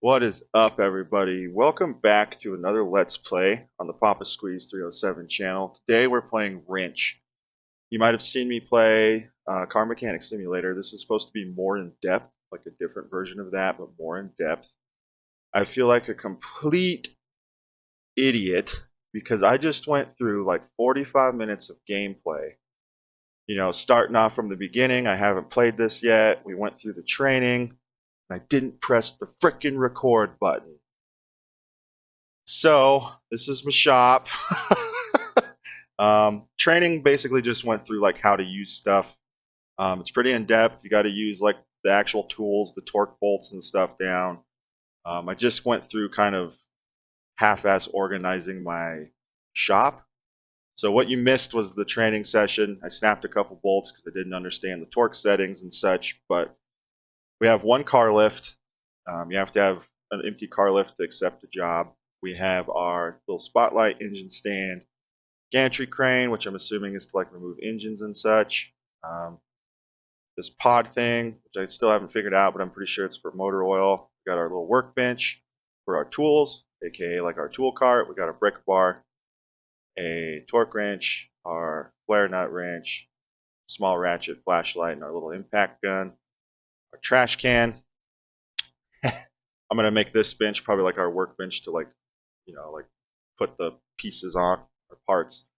What is up, everybody? Welcome back to another Let's Play on the Papa Squeeze 307 channel. Today we're playing Wrench. You might have seen me play Car Mechanic Simulator. This is supposed to be more in depth, like a different version of that, but more in depth. I feel like a complete idiot because I just went through like 45 minutes of gameplay. You know, starting off from the beginning, I haven't played this yet. We went through the training. I didn't press the frickin' record button. So, this is my shop. Training basically just went through like how to use stuff. It's pretty in depth. You got to use like the actual tools, the torque bolts and stuff down. I just went through kind of half-ass organizing my shop. So what you missed was the training session. I snapped a couple bolts because I didn't understand the torque settings and such, but we have one car lift. You have to have an empty car lift to accept a job. We have our little spotlight, engine stand, gantry crane, which I'm assuming is to like remove engines and such. This pod thing, which I still haven't figured out, but I'm pretty sure it's for motor oil. We got our little workbench for our tools, aka like our tool cart. We got a brick bar, a torque wrench, our flare nut wrench, small ratchet flashlight, and our little impact gun. Our trash can. I'm gonna make this bench probably like our workbench to like, like put the pieces on or parts.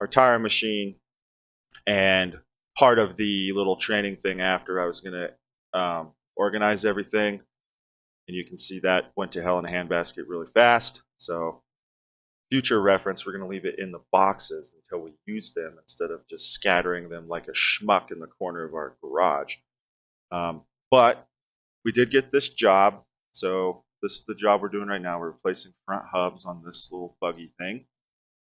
Our tire machine, and part of the little training thing after I was gonna organize everything, and you can see that went to hell in a handbasket really fast. So future reference, we're gonna leave it in the boxes until we use them instead of just scattering them like a schmuck in the corner of our garage. But we did get this job. So this is the job we're doing right now. We're replacing front hubs on this little buggy thing.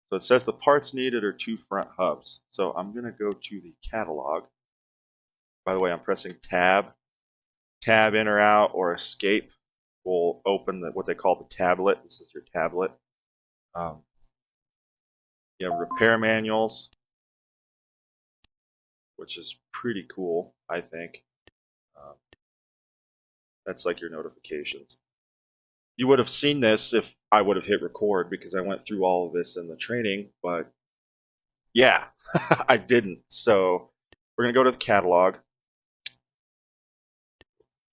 So it says the parts needed are 2 front hubs. So I'm going to go to the catalog. By the way, I'm pressing tab. Tab in or out or escape will open what they call the tablet. This is your tablet. You have repair manuals, which is pretty cool, I think. That's like your notifications. You would have seen this if I would have hit record because I went through all of this in the training, but yeah, I didn't. So we're going to go to the catalog.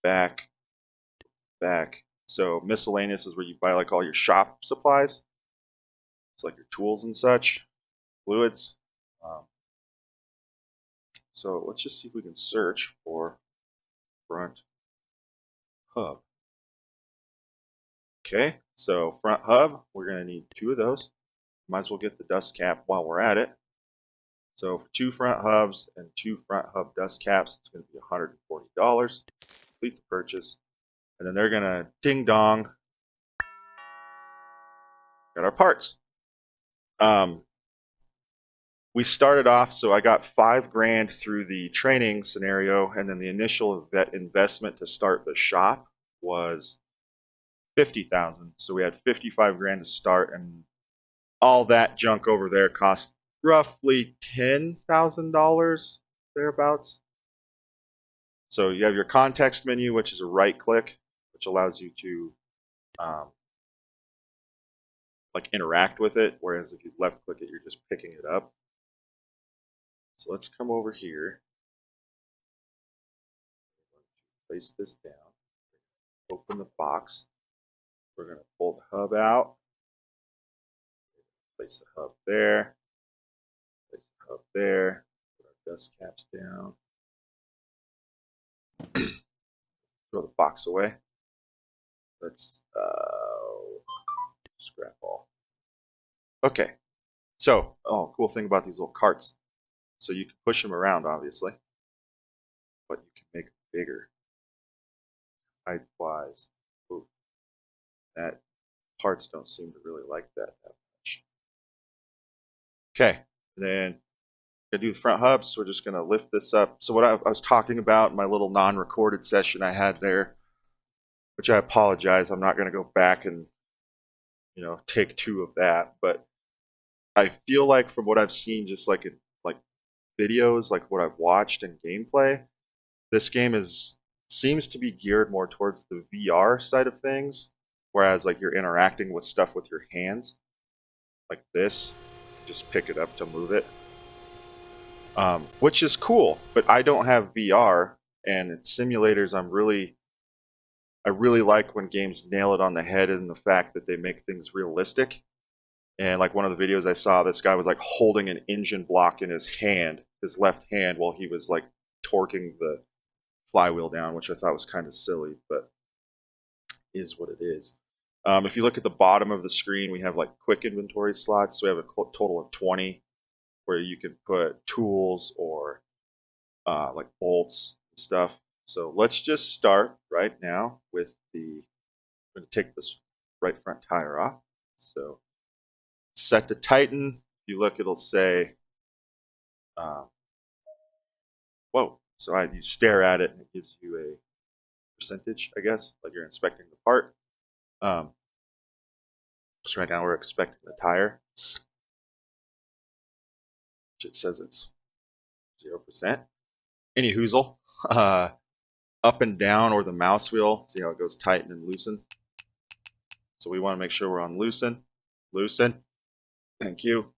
Back. So miscellaneous is where you buy like all your shop supplies. It's like your tools and such, fluids. So let's just see if we can search for front hub. Okay, so front hub, we're going to need 2 of those. Might as well get the dust cap while we're at it. So for 2 front hubs and 2 front hub dust caps, it's going to be $140. Complete the purchase. And then they're going to ding dong. Got our parts. We started off, so I got $5,000 through the training scenario, and then the initial investment to start the shop was $50,000. So we had $55,000 to start, and all that junk over there cost roughly $10,000 thereabouts. So you have your context menu, which is a right click, which allows you to like interact with it, whereas if you left click it, you're just picking it up. So let's come over here. Place this down. Open the box. We're going to pull the hub out. Place the hub there. Place the hub there. Put our dust caps down. Throw the box away. Let's scrap all. Okay. So, cool thing about these little carts. So you can push them around, obviously, but you can make them bigger. Height-wise. Ooh. That parts don't seem to really like that much. Okay, and then gonna do the front hubs. So we're just gonna lift this up. So what I was talking about in my little non-recorded session I had there, which I apologize. I'm not gonna go back and take 2 of that, but I feel like from what I've seen, just like in like videos, like what I've watched in gameplay, this game is seems to be geared more towards the VR side of things, whereas like you're interacting with stuff with your hands, like this. Just pick it up to move it, which is cool. But I don't have VR, and in simulators, I really like when games nail it on the head in the fact that they make things realistic. And like one of the videos I saw, this guy was like holding an engine block in his hand, his left hand, while he was like torquing the flywheel down, which I thought was kind of silly, but is what it is. If you look at the bottom of the screen, we have like quick inventory slots. So we have a total of 20 where you can put tools or like bolts and stuff. So let's just start right now with I'm going to take this right front tire off. So set to Titan. If you look, it'll say, uh, whoa. So you stare at it and it gives you a percentage, I guess, like you're inspecting the part. So right now we're inspecting the tire, which it says it's 0%. Any hoozle. Up and down or the mouse wheel, see how it goes tighten and loosen. So we want to make sure we're on loosen. Loosen. Thank you.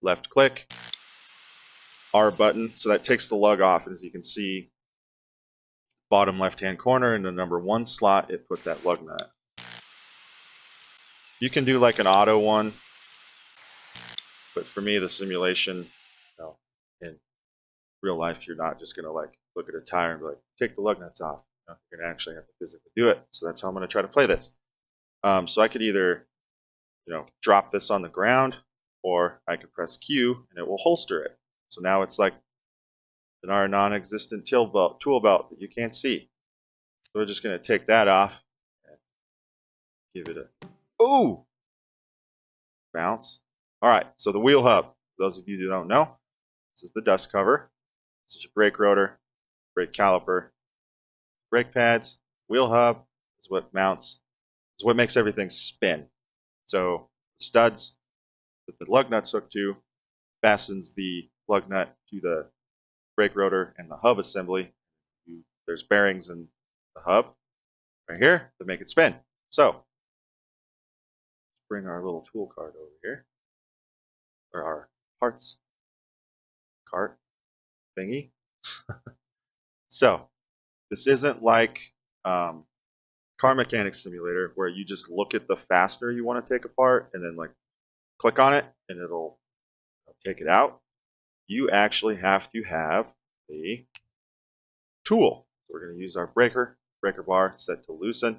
Left click. R button. So that takes the lug off. And as you can see, bottom left-hand corner in the number 1 slot, it put that lug nut. You can do like an auto one, but for me, the simulation, in real life, you're not just going to like look at a tire and be like, take the lug nuts off. You're going to actually have to physically do it. So that's how I'm going to try to play this. So I could either, drop this on the ground, or I could press Q and it will holster it. So now it's like our non-existent tool belt that you can't see. So we're just going to take that off and give it a bounce. All right, so the wheel hub. For those of you who don't know, this is the dust cover. This is your brake rotor, brake caliper, brake pads. Wheel hub is what makes everything spin. So the studs that the lug nuts hook to fastens the lug nut to the brake rotor and the hub assembly. There's bearings in the hub right here that make it spin. So let's bring our little tool cart over here, or our parts cart thingy. So this isn't like car mechanics simulator where you just look at the fastener you want to take apart and then like click on it and it'll take it out. You actually have to have a tool. So we're going to use our breaker bar set to loosen,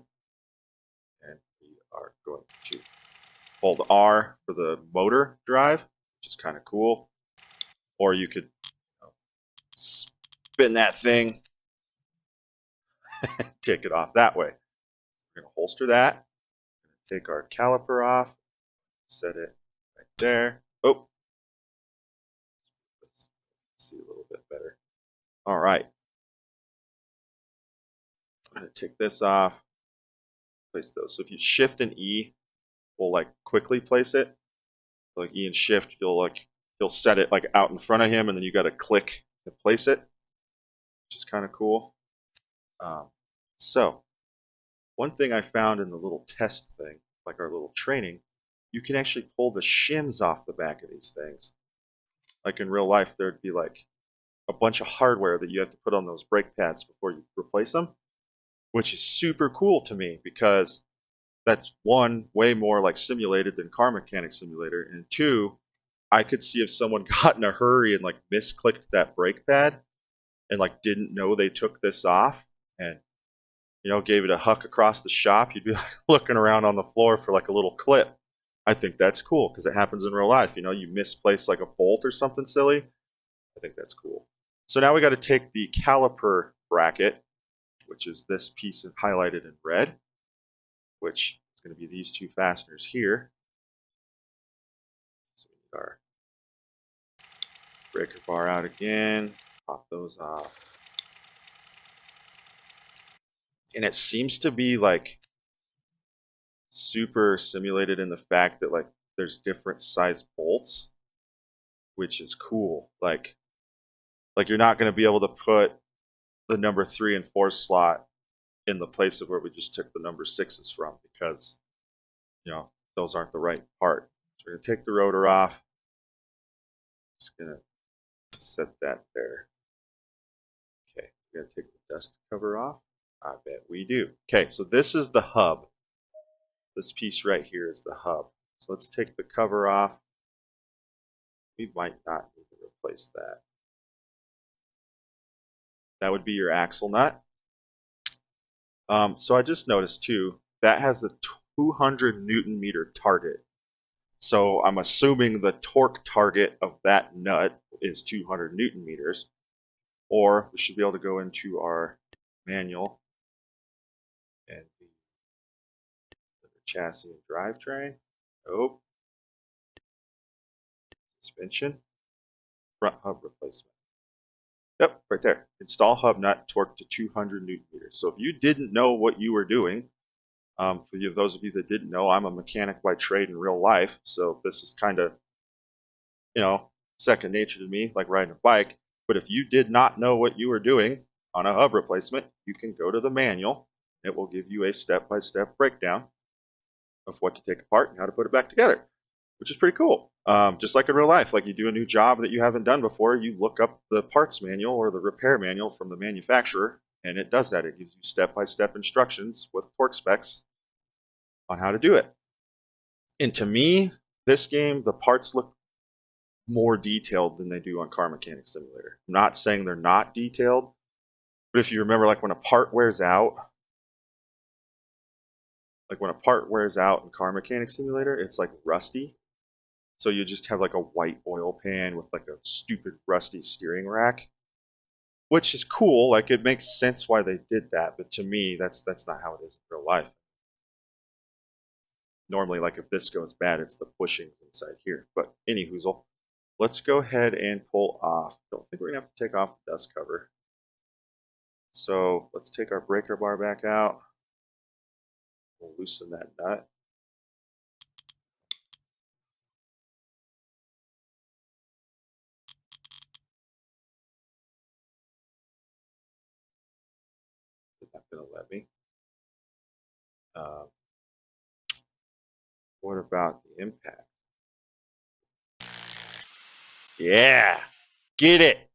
and we are going to hold R for the motor drive, which is kind of cool. Or you could spin that thing and take it off that way. We're going to holster that. Take our caliper off, set it right there. Oh, let's see a little bit better. All right. I'm going to take this off, place those. So if you shift and E, we'll like quickly place it. Like E and shift, you'll set it like out in front of him, and then you got to click to place it, which is kind of cool. So one thing I found in the little test thing, like our little training, you can actually pull the shims off the back of these things. Like in real life, there'd be like a bunch of hardware that you have to put on those brake pads before you replace them, which is super cool to me because that's one, way more like simulated than car mechanic simulator, and two, I could see if someone got in a hurry and like misclicked that brake pad and like didn't know they took this off and gave it a huck across the shop, you'd be like looking around on the floor for like a little clip. I think that's cool because it happens in real life. You misplace like a bolt or something silly. I think that's cool. So now we got to take the caliper bracket, which is this piece highlighted in red, which is going to be these two fasteners here. So we need our breaker bar out again, pop those off. And it seems to be like super simulated in the fact that like there's different size bolts, which is cool. Like you're not going to be able to put the number 3 and 4 slot in the place of where we just took the number 6s from, because those aren't the right part. So we're going to take the rotor off. Just going to set that there. Okay, we're going to take the dust cover off. I bet we do. Okay, so this is the hub. This piece right here is the hub. So let's take the cover off. We might not need to replace that. That would be your axle nut. So I just noticed too, that has a 200 Newton meter target. So I'm assuming the torque target of that nut is 200 Newton meters. Or we should be able to go into our manual and the chassis and drivetrain. Oh, suspension, front hub replacement. Yep, right there. Install hub nut, torque to 200 Newton meters. So if you didn't know what you were doing, for those of you that didn't know, I'm a mechanic by trade in real life. So this is kind of, second nature to me, like riding a bike. But if you did not know what you were doing on a hub replacement, you can go to the manual. It will give you a step-by-step breakdown of what to take apart and how to put it back together, which is pretty cool. Just like in real life, like you do a new job that you haven't done before, you look up the parts manual or the repair manual from the manufacturer, and it does that. It gives you step-by-step instructions with torque specs on how to do it. And to me, this game, the parts look more detailed than they do on Car Mechanic Simulator. I'm not saying they're not detailed, but if you remember, like when a part wears out, in Car Mechanic Simulator, it's like rusty. So you just have like a white oil pan with like a stupid rusty steering rack, which is cool. Like it makes sense why they did that, but to me, that's not how it is in real life. Normally, like if this goes bad, it's the bushings inside here. But anyhoozle, let's go ahead and pull off. Don't think we're gonna have to take off the dust cover. So let's take our breaker bar back out. We'll loosen that nut. It's not gonna let me. What about the impact? Yeah, get it.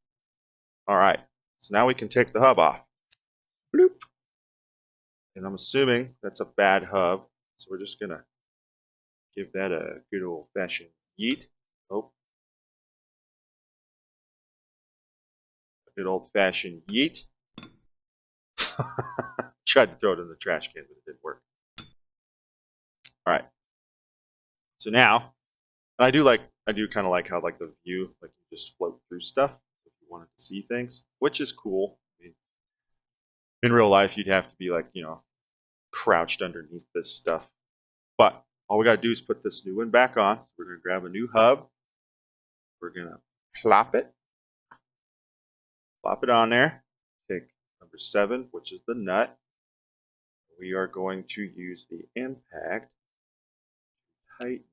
All right, so now we can take the hub off. Bloop. And I'm assuming that's a bad hub, so we're just gonna give that a good old-fashioned yeet. Oh, a good old-fashioned yeet. Tried to throw it in the trash can, but it didn't work. All right. So now, I do kind of like how like the view, like you just float through stuff if you wanted to see things, which is cool. I mean, in real life, you'd have to be like, crouched underneath this stuff. But all we got to do is put this new one back on. So we're going to grab a new hub. We're going to plop it on there. Take number 7, which is the nut. We are going to use the impact to tighten.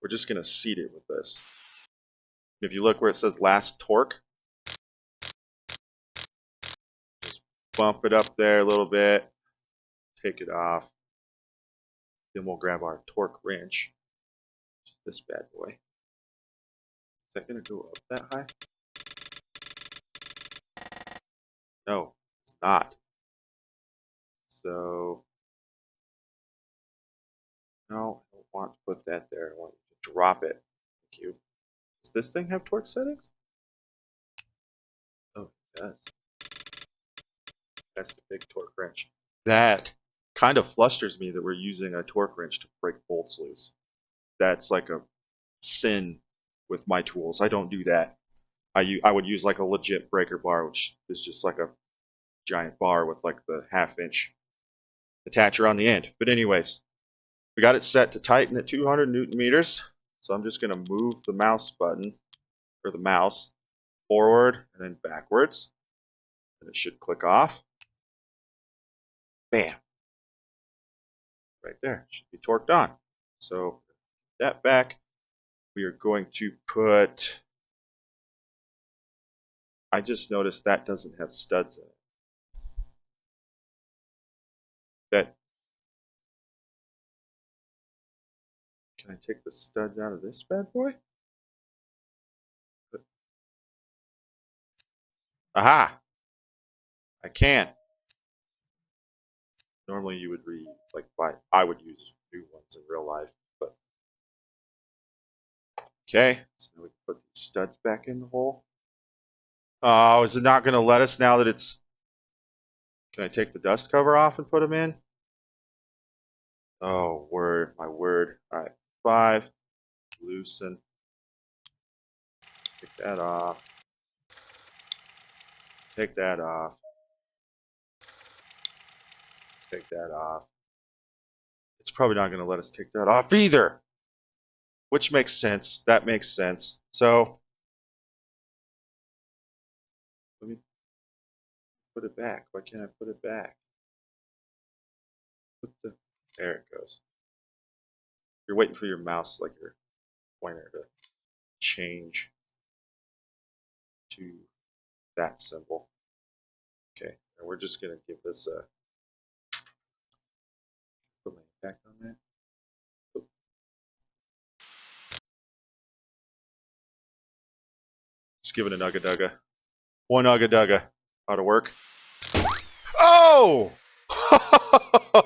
We're just going to seat it with this. If you look where it says last torque, just bump it up there a little bit, take it off. Then we'll grab our torque wrench, this bad boy. Is that going to go up that high? No, it's not. So, no, I don't want to put that there. I want to drop it. Thank you. Does this thing have torque settings? Oh, it does. That's the big torque wrench. That kind of flusters me that we're using a torque wrench to break bolts loose. That's like a sin with my tools. I don't do that. I would use like a legit breaker bar, which is just like a giant bar with like the 1/2-inch attacher on the end. But anyways, we got it set to tighten at 200 Newton meters. So I'm just going to move the mouse button, or the mouse, forward and then backwards. And it should click off. Bam. Right there. It should be torqued on. So that back. we are going to put. I just noticed that doesn't have studs in it. That can I take the studs out of this bad boy? Aha! I can. Normally you would read like I would use new ones in real life, but okay. So now we can put these studs back in the hole. Oh, is it not going to let us now that it's? Can I take the dust cover off and put them in? Oh, word, my word. All right, 5. Loosen. Take that off. Take that off. Take that off. It's probably not going to let us take that off either. Which makes sense. That makes sense. So let me put it back. Why can't I put it back? There it goes. You're waiting for your mouse, like your pointer, to change to that symbol. Okay, and we're just gonna give this a put my impact on that. Just give it a nugga dugga. One nugga dugga. How to work? Oh!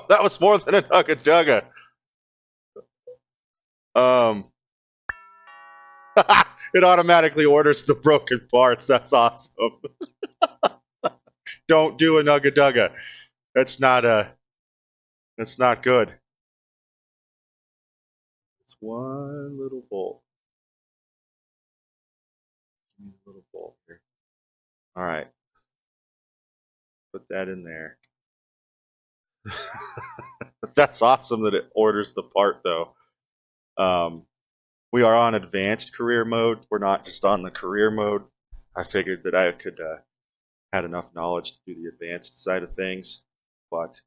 That was more than a nugga dugga. It automatically orders the broken parts. That's awesome. Don't do a nugga dugga. That's not a. That's not good. It's one little bolt. Give me a little bolt here. All right. Put that in there. That's awesome that it orders the part, though. We are on advanced career mode. We're not just on the career mode. I figured that I could had enough knowledge to do the advanced side of things, but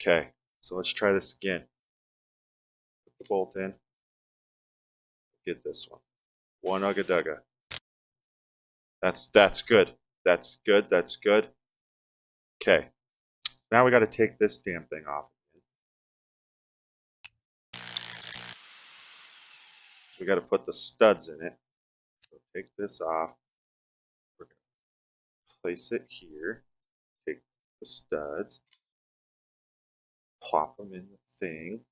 okay. So let's try this again. Put the bolt in. Get this one. One ugga dugga. That's good. That's good. That's good. Okay. Now we got to take this damn thing off. We got to put the studs in it. So take this off. We're going to place it here. Take the studs. Plop them in the thing.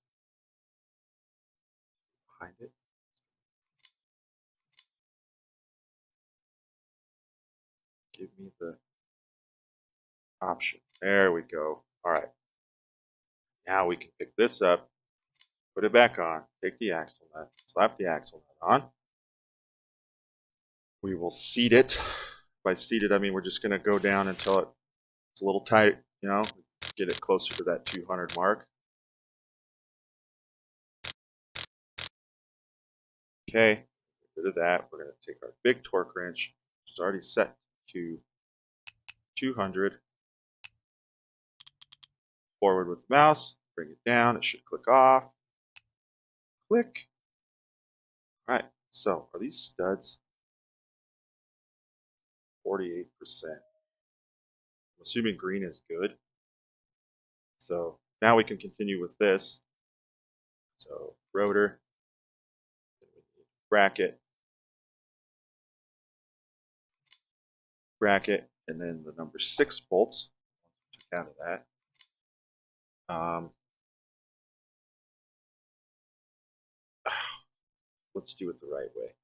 Behind it. Give me the option. There we go. All right. Now we can pick this up, put it back on, take the axle nut, slap the axle nut on. We will seat it. By seat it, I mean we're just going to go down until it's a little tight, you know, get it closer to that 200 mark. Okay, get rid of that. We're going to take our big torque wrench, which is already set to 200. Forward with the mouse, bring it down. It should click off. Click. All right, so are these studs? 48%. I'm assuming green is good. So now we can continue with this. So rotor, bracket, and then the number 6 bolts. Check out of that. Let's do it the right way.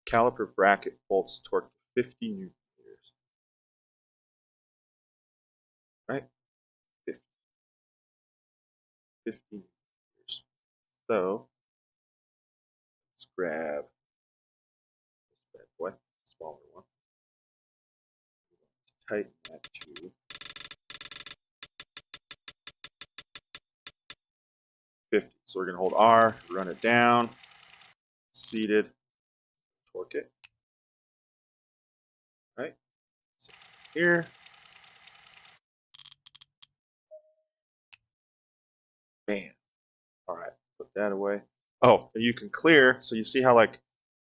Caliper bracket bolts torque to 50 newton meters. Right? 50. 50 newton meters. So let's grab this bad boy, smaller one. Tighten that to 50. So we're going to hold R, run it down, seated, torque it. Right? So here. Man. All right, put that away. Oh, and you can clear. So you see how like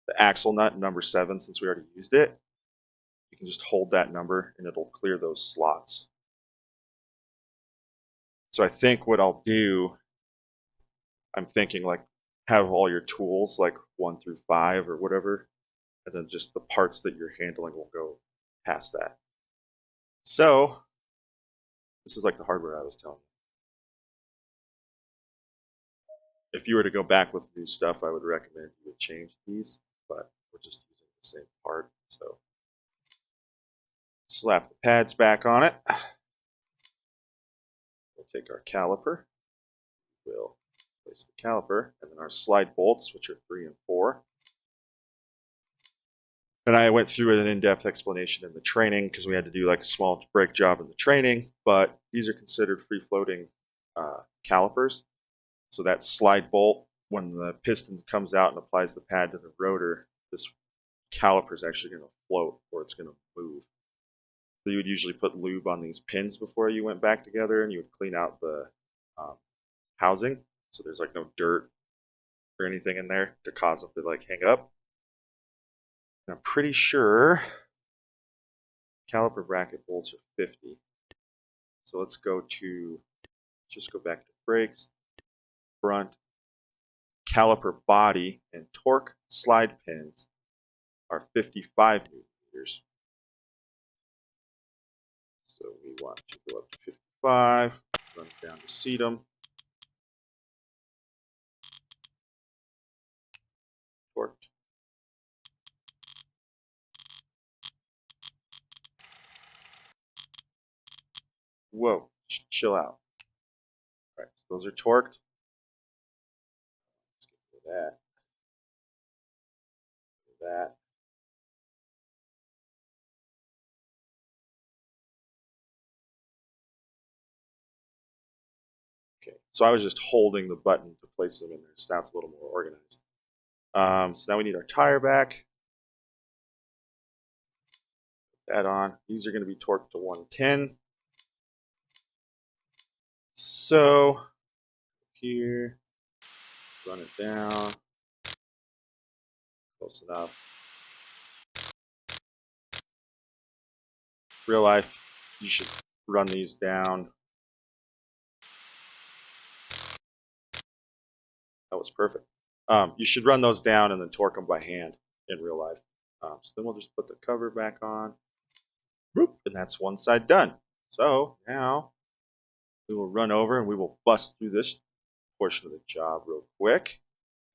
the axle nut number 7, since we already used it, you can just hold that number and it'll clear those slots. So I think what I'll do, I'm thinking like have all your tools like 1 through 5 or whatever, and then just the parts that you're handling will go past that. So this is like the hardware I was telling you. If you were to go back with new stuff, I would recommend you would change these, but we're just using the same part. So slap the pads back on it. We'll take our caliper. We'll place the caliper, and then our slide bolts, which are 3 and 4. And I went through an in-depth explanation in the training because we had to do like a small brake job in the training, but these are considered free-floating calipers. So that slide bolt, when the piston comes out and applies the pad to the rotor, this caliper is actually going to float or it's going to move. So you would usually put lube on these pins before you went back together, and you would clean out the housing so there's like no dirt or anything in there to cause them to like hang up. And I'm pretty sure caliper bracket bolts are 50. So let's just go back to brakes, front, caliper body, and torque slide pins are 55 newton meters. So we want to go up to 55, run it down to sedum, torqued. Whoa, chill out. All right, so those are torqued. Let's get rid of that. That. Okay, so I was just holding the button to place them in there, so now it's a little more organized. So now we need our tire back. Put that on. These are going to be torqued to 110. So here, run it down, close enough. Real life, you should run these down. That was perfect. You should run those down and then torque them by hand in real life. So then we'll just put the cover back on. Boop, and that's one side done. So now we will run over and we will bust through this portion of the job real quick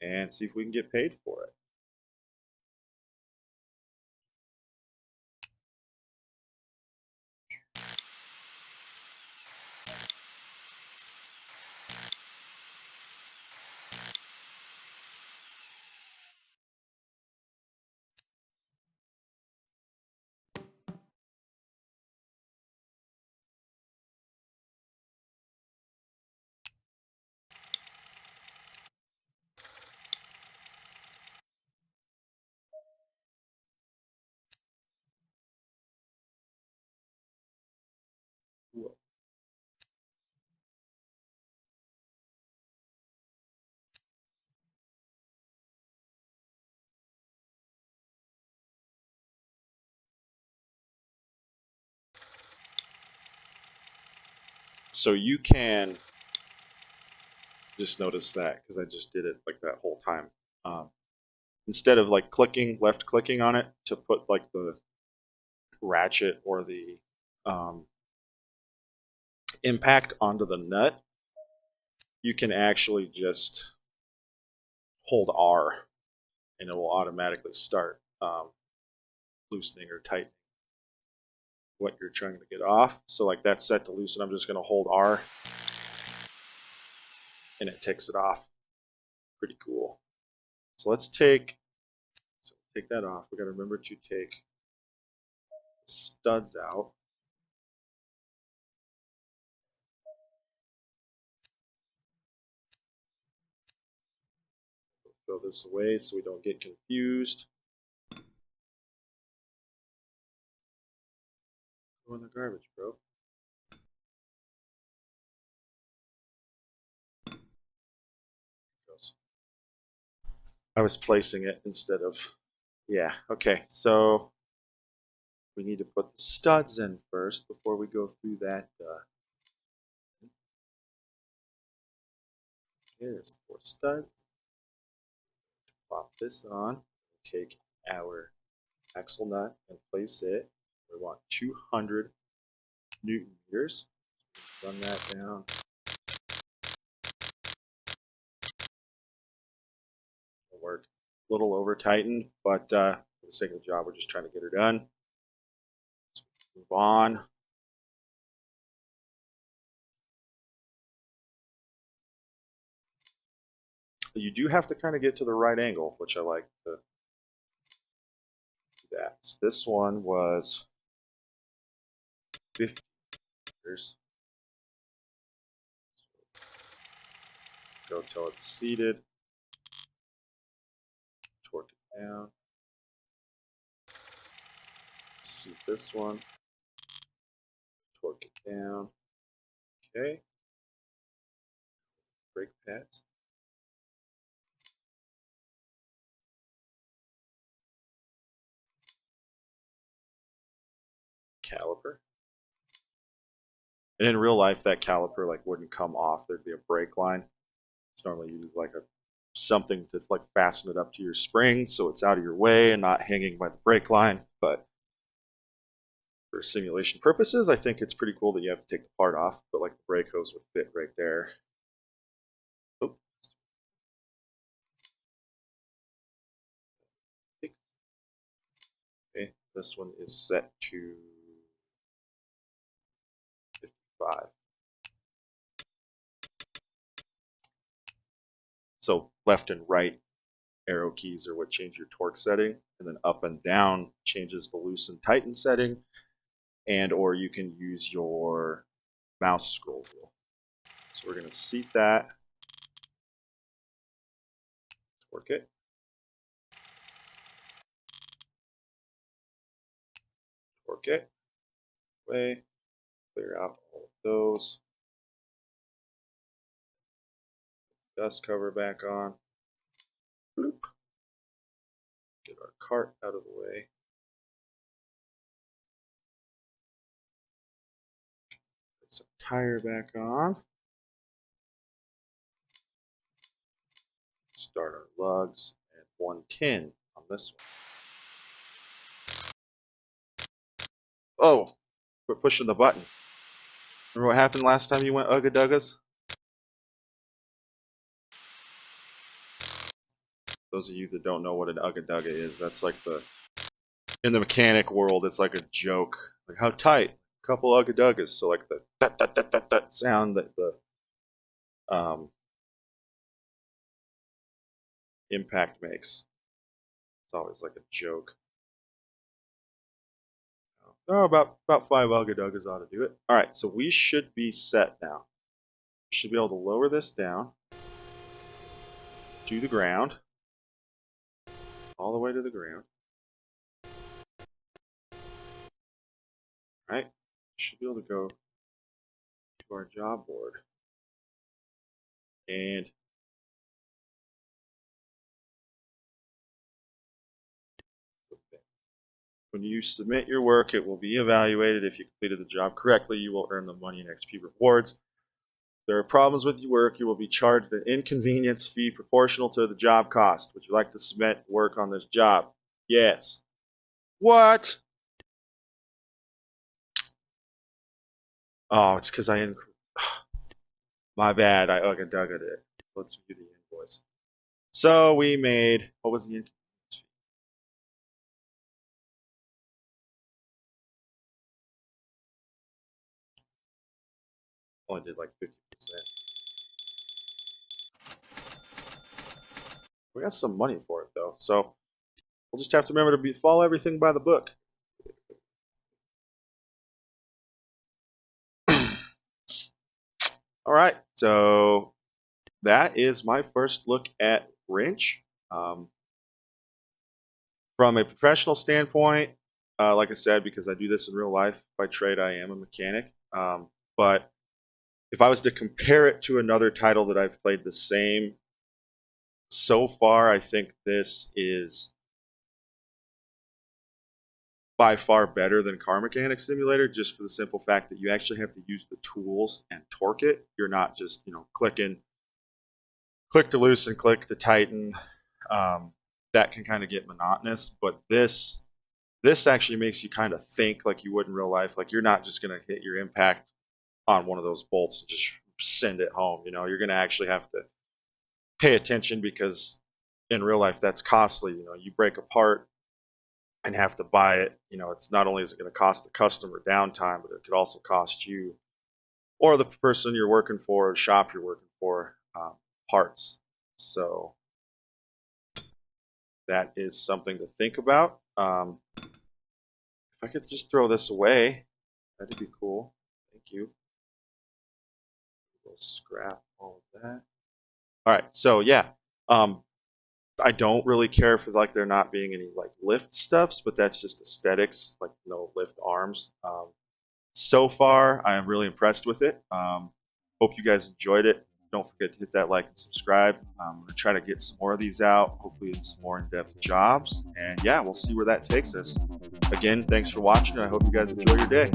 and see if we can get paid for it. So you can just notice that because I just did it like that whole time. Instead of like left clicking on it to put like the ratchet or the impact onto the nut, you can actually just hold R and it will automatically start loosening or tightening what you're trying to get off. So like that's set to loosen. I'm just going to hold R and it takes it off. Pretty cool. So let's take that off. We got to remember to take the studs out. Throw this away so we don't get confused. Go in the garbage, bro. I was placing it instead of, yeah, okay. So we need to put the studs in first before we go through that. Here's 4 studs. Pop this on. Take our axle nut and place it. We want 200 Newton meters. Run that down. It'll work. A little over tightened, but for the sake of the job, we're just trying to get her done. So move on. You do have to kind of get to the right angle, which I like to do that. So this one was 50 meters. Go till it's seated. Torque it down. Seat this one. Torque it down. Okay. Brake pads. Caliper. And in real life, that caliper like wouldn't come off. There'd be a brake line. It's normally you like a something to like fasten it up to your spring so it's out of your way and not hanging by the brake line. But for simulation purposes, I think it's pretty cool that you have to take the part off, but like the brake hose would fit right there. Oh. Okay, this one is set to 55. So left and right arrow keys are what change your torque setting, and then up and down changes the loose and tighten setting, and or you can use your mouse scroll wheel. So we're going to seat that, torque it, torque it, away, clear out all of those, dust cover back on, bloop, get our cart out of the way. Put some tire back on. Start our lugs at 110 on this one. Oh, we're pushing the button. Remember what happened last time you went Ugga Duggas? Those of you that don't know what an Ugga Dugga is, that's like in the mechanic world, it's like a joke. Like how tight? A couple Ugga Duggas. So like the that sound that the impact makes. It's always like a joke. Oh, about 5 Ugga Duggas ought to do it. All right, so we should be set now. We should be able to lower this down to the ground, all the way to the ground. All right, should be able to go to our job board. And when you submit your work, it will be evaluated. If you completed the job correctly, you will earn the money and XP rewards. If there are problems with your work, you will be charged an inconvenience fee proportional to the job cost. Would you like to submit work on this job? Yes. What? Oh, it's because my bad. I Ugga Dugga it. Let's view the invoice. So we made, what was the inconvenience fee? Only did like 50%. We got some money for it though, so we'll just have to remember to follow everything by the book. All right, so that is my first look at wrench. From a professional standpoint, like I said, because I do this in real life by trade, I am a mechanic. But if I was to compare it to another title that I've played the same So far, I think this is by far better than Car Mechanic Simulator, just for the simple fact that you actually have to use the tools and torque it. You're not just, clicking, click to loosen, click to tighten. That can kind of get monotonous, but this actually makes you kind of think like you would in real life. Like you're not just going to hit your impact on one of those bolts and just send it home. You're going to actually have to pay attention, because in real life that's costly. You break a part and have to buy it. It's not only is it going to cost the customer downtime, but it could also cost you or the person you're working for, or the shop you're working for, parts. So that is something to think about. If I could just throw this away, that'd be cool. Thank you. We'll scrap all of that. All right, so yeah, I don't really care for like there not being any like lift stuffs, but that's just aesthetics, like no lift arms. So far, I am really impressed with it. Hope you guys enjoyed it. Don't forget to hit that like and subscribe. I'm going to try to get some more of these out, hopefully in some more in-depth jobs. And yeah, we'll see where that takes us. Again, thanks for watching, and I hope you guys enjoy your day.